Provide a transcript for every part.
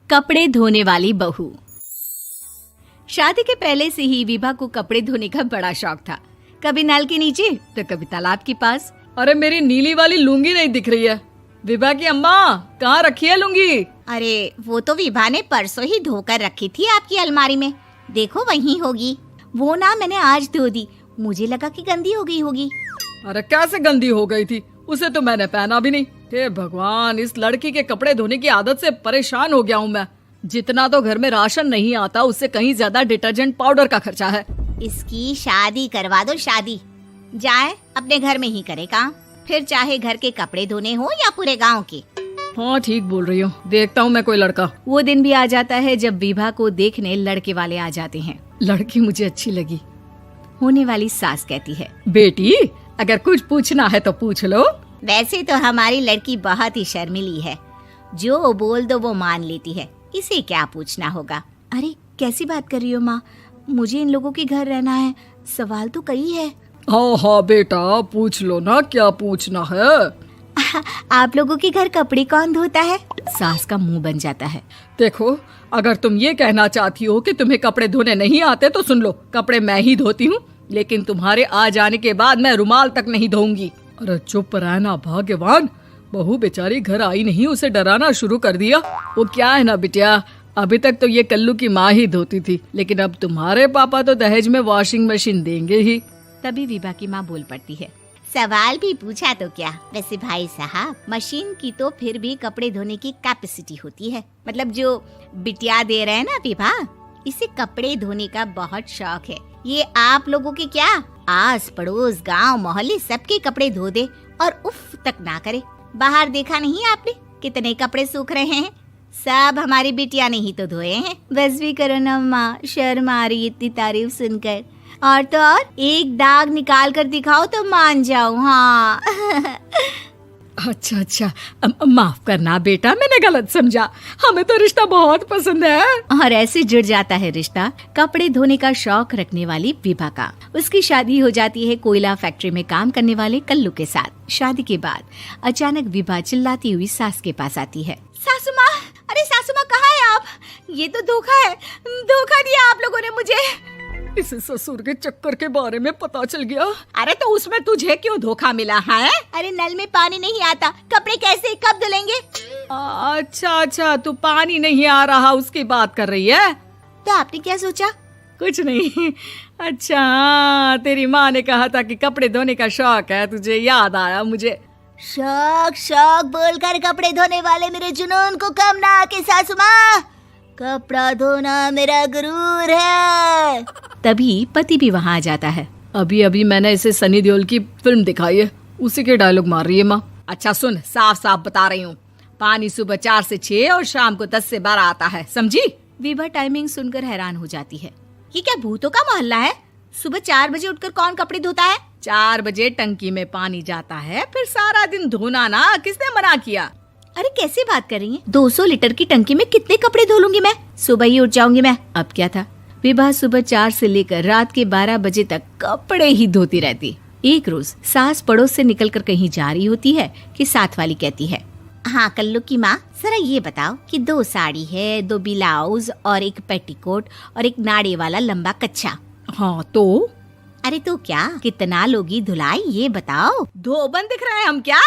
कपड़े धोने वाली बहू। शादी के पहले से ही विभा को कपड़े धोने का बड़ा शौक था। कभी नल के नीचे तो कभी तालाब के पास। अरे मेरी नीली वाली लुंगी नहीं दिख रही है। विभा की अम्मा, कहाँ रखी है लुंगी? अरे वो तो विभा ने परसों ही धोकर रखी थी आपकी अलमारी में, देखो वहीं होगी। वो ना मैंने आज धो दी, मुझे लगा कि गंदी हो गई होगी। अरे कैसे गंदी हो गई थी? उसे तो मैंने पहना भी नहीं। हे भगवान, इस लड़की के कपड़े धोने की आदत से परेशान हो गया हूँ मैं। जितना तो घर में राशन नहीं आता, उससे कहीं ज्यादा डिटर्जेंट पाउडर का खर्चा है। इसकी शादी करवा दो, शादी जाए अपने घर में ही करे काम, फिर चाहे घर के कपड़े धोने हो या पूरे गांव के। हाँ ठीक बोल रही हो, देखता हूँ मैं कोई लड़का। वो दिन भी आ जाता है जब विभा को देखने लड़के वाले आ जाते हैं। लड़की मुझे अच्छी लगी। होने वाली सास कहती है, बेटी अगर कुछ पूछना है तो पूछ लो। वैसे तो हमारी लड़की बहुत ही शर्मीली है, जो बोल दो वो मान लेती है, इसे क्या पूछना होगा। अरे कैसी बात कर रही हो माँ, मुझे इन लोगों के घर रहना है, सवाल तो कई है। हाँ हाँ बेटा, पूछ लो ना, क्या पूछना है। आप लोगों के घर कपड़े कौन धोता है? सास का मुंह बन जाता है। देखो, अगर तुम ये कहना चाहती हो कि तुम्हें कपड़े धोने नहीं आते तो सुन लो, कपड़े मैं ही धोती हूँ, लेकिन तुम्हारे आ जाने के बाद मैं रुमाल तक नहीं धोऊंगी। अरे चुप रहना भाग्यवान, बहू बेचारी घर आई नहीं, उसे डराना शुरू कर दिया। वो क्या है ना बिटिया, अभी तक तो ये कल्लू की माँ ही धोती थी, लेकिन अब तुम्हारे पापा तो दहेज में वॉशिंग मशीन देंगे ही। तभी विभा की माँ बोल पड़ती है, सवाल भी पूछा तो क्या। वैसे भाई साहब, मशीन की तो फिर भी कपड़े धोने की कैपेसिटी होती है। मतलब जो बिटिया दे रहे हैं ना विभा, इसे कपड़े धोने का बहुत शौक है। ये आप लोगों के क्या, आस पड़ोस गांव मोहल्ले सबके कपड़े धो दे और उफ तक ना करे। बाहर देखा नहीं आपने कितने कपड़े सूख रहे हैं? सब हमारी बिटिया ने ही तो धोए हैं। बस भी करो ना माँ, शर्म आ रही इतनी तारीफ सुनकर। और तो और एक दाग निकाल कर दिखाओ तो मान जाओ। हाँ अच्छा, माफ करना बेटा, मैंने गलत समझा। हमें तो रिश्ता बहुत पसंद है। और ऐसे जुड़ जाता है रिश्ता कपड़े धोने का शौक रखने वाली विभा का। उसकी शादी हो जाती है कोयला फैक्ट्री में काम करने वाले कल्लू के साथ। शादी के बाद अचानक विभा चिल्लाती हुई सास के पास आती है। सासू माँ, अरे सासू माँ कहाँ है आप? ये तो धोखा है, धोखा दिया आप लोगों ने मुझे। इसे ससुर के चक्कर के बारे में पता चल गया। अरे तो उसमें तुझे क्यों धोखा मिला है? अरे नल में पानी नहीं आता, कपड़े कैसे कब धुलेंगे? अच्छा, तू पानी नहीं आ रहा उसकी बात कर रही है। तो आपने क्या सोचा? कुछ नहीं। अच्छा, तेरी माँ ने कहा था कि कपड़े धोने का शौक है तुझे, याद आया मुझे। शौक बोलकर कपड़े धोने वाले मेरे जुनून को कम ना आके सासू माँ, कपड़ा धोना मेरा गुरूर है। तभी पति भी वहाँ आ जाता है। अभी मैंने इसे सनी देओल की फिल्म दिखाई है, उसी के डायलॉग मार रही है माँ। अच्छा सुन, साफ साफ बता रही हूँ, पानी सुबह 4 से 6 और शाम को 10 से 12 आता है, समझी? विभा टाइमिंग सुनकर हैरान हो जाती है। ये क्या भूतों का मोहल्ला है? सुबह 4 बजे उठकर कौन कपड़े धोता है? 4 बजे टंकी में पानी जाता है, फिर सारा दिन धोना ना, किसने मना किया? अरे कैसी बात कर रही हैं? 200 लीटर की टंकी में कितने कपड़े धो लूंगी मैं? सुबह ही उठ जाऊंगी मैं। अब क्या था, विभा सुबह 4 से लेकर रात के 12 बजे तक कपड़े ही धोती रहती। एक रोज सास पड़ोस से निकलकर कहीं जा रही होती है कि साथ वाली कहती है, हाँ कल्लू की माँ, जरा ये बताओ कि 2 साड़ी है, 2 ब्लाउज और एक पेटीकोट और एक नाड़े वाला लंबा कच्छा। हाँ तो? अरे तो क्या, कितना लोगी धुलाई ये बताओ। धोबन दिख रहे हैं हम क्या?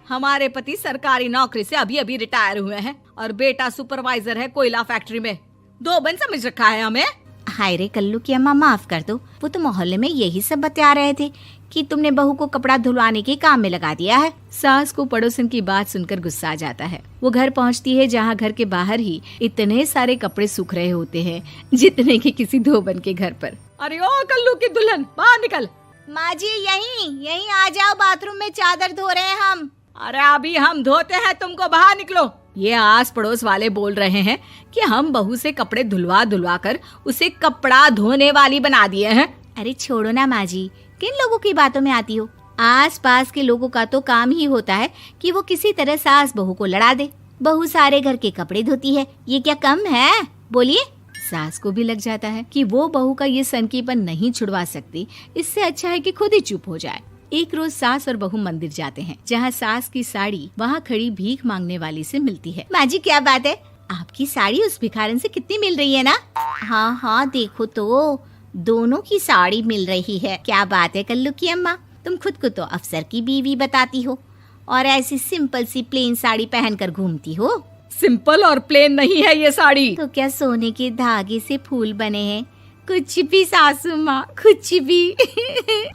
हमारे पति सरकारी नौकरी से अभी रिटायर हुए हैं और बेटा सुपरवाइजर है कोयला फैक्ट्री में। धोबन समझ रखा है हमें? हाय रे कल्लू की अम्मा, माफ कर दो, वो तो मोहल्ले में यही सब बता रहे थे कि तुमने बहू को कपड़ा धुलवाने के काम में लगा दिया है। सास को पड़ोसन की बात सुनकर गुस्सा आ जाता है। वो घर पहुंचती है जहां घर के बाहर ही इतने सारे कपड़े सूख रहे होते हैं जितने कि किसी धोबन के घर पर। अरे ओ कल्लू की दुल्हन, बाहर निकल। माँ जी यहीं आ जाओ, बाथरूम में चादर धो रहे हैं हम। अरे अभी हम धोते हैं, तुमको बाहर निकलो। ये आस पड़ोस वाले बोल रहे हैं कि हम बहू से कपड़े धुलवा कर उसे कपड़ा धोने वाली बना दिए हैं। अरे छोड़ो ना माँ जी, किन लोगों की बातों में आती हो? आस पास के लोगों का तो काम ही होता है कि वो किसी तरह सास बहू को लड़ा दे। बहू सारे घर के कपड़े धोती है, ये क्या कम है? बोलिए। सास को भी लग जाता है कि वो बहू का ये सनकीपन नहीं छुड़वा सकती, इससे अच्छा है कि खुद ही चुप हो जाए। एक रोज सास और बहू मंदिर जाते हैं, जहाँ सास की साड़ी वहाँ खड़ी भीख मांगने वाली से मिलती है। माँ जी क्या बात है, आपकी साड़ी उस भिखारन से कितनी मिल रही है ना? हाँ हाँ देखो तो, दोनों की साड़ी मिल रही है। क्या बात है कल्लू की अम्मा, तुम खुद को तो अफसर की बीवी बताती हो और ऐसी सिंपल सी प्लेन साड़ी पहनकर घूमती हो। सिंपल और प्लेन नहीं है ये साड़ी। तो क्या सोने के धागे से फूल बने हैं? कुछ भी सासू माँ, कुछ भी।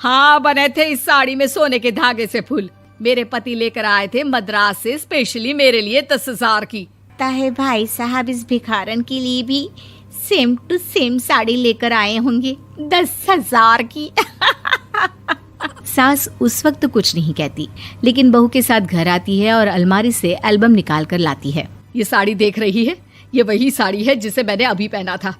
हाँ बने थे इस साड़ी में सोने के धागे से फूल। मेरे पति लेकर आए थे मद्रास से स्पेशली मेरे लिए 10,000 की। ताहे भाई साहब इस भिखारन के लिए भी सेम टू सेम साड़ी लेकर आए होंगे 10,000 की। सास उस वक्त तो कुछ नहीं कहती, लेकिन बहू के साथ घर आती है और अलमारी से एल्बम निकाल कर लाती है। ये साड़ी देख रही है, ये वही साड़ी है जिसे मैंने अभी पहना था।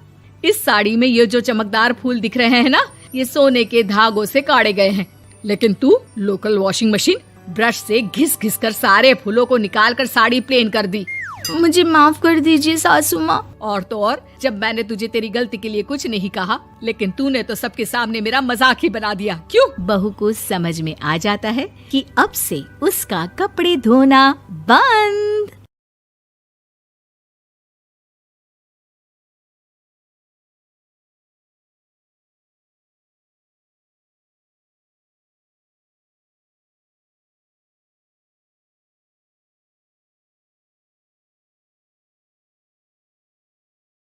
इस साड़ी में ये जो चमकदार फूल दिख रहे हैं ना, ये सोने के धागों से काढ़े गए हैं। लेकिन तू लोकल वॉशिंग मशीन ब्रश से घिस घिस कर सारे फूलों को निकाल कर साड़ी प्लेन कर दी। मुझे माफ कर दीजिए सासू माँ। और तो और, जब मैंने तुझे तेरी गलती के लिए कुछ नहीं कहा, लेकिन तूने तो सबके सामने मेरा मजाक ही बना दिया। क्यों? बहू को समझ में आ जाता है कि अब से उसका कपड़े धोना बंद।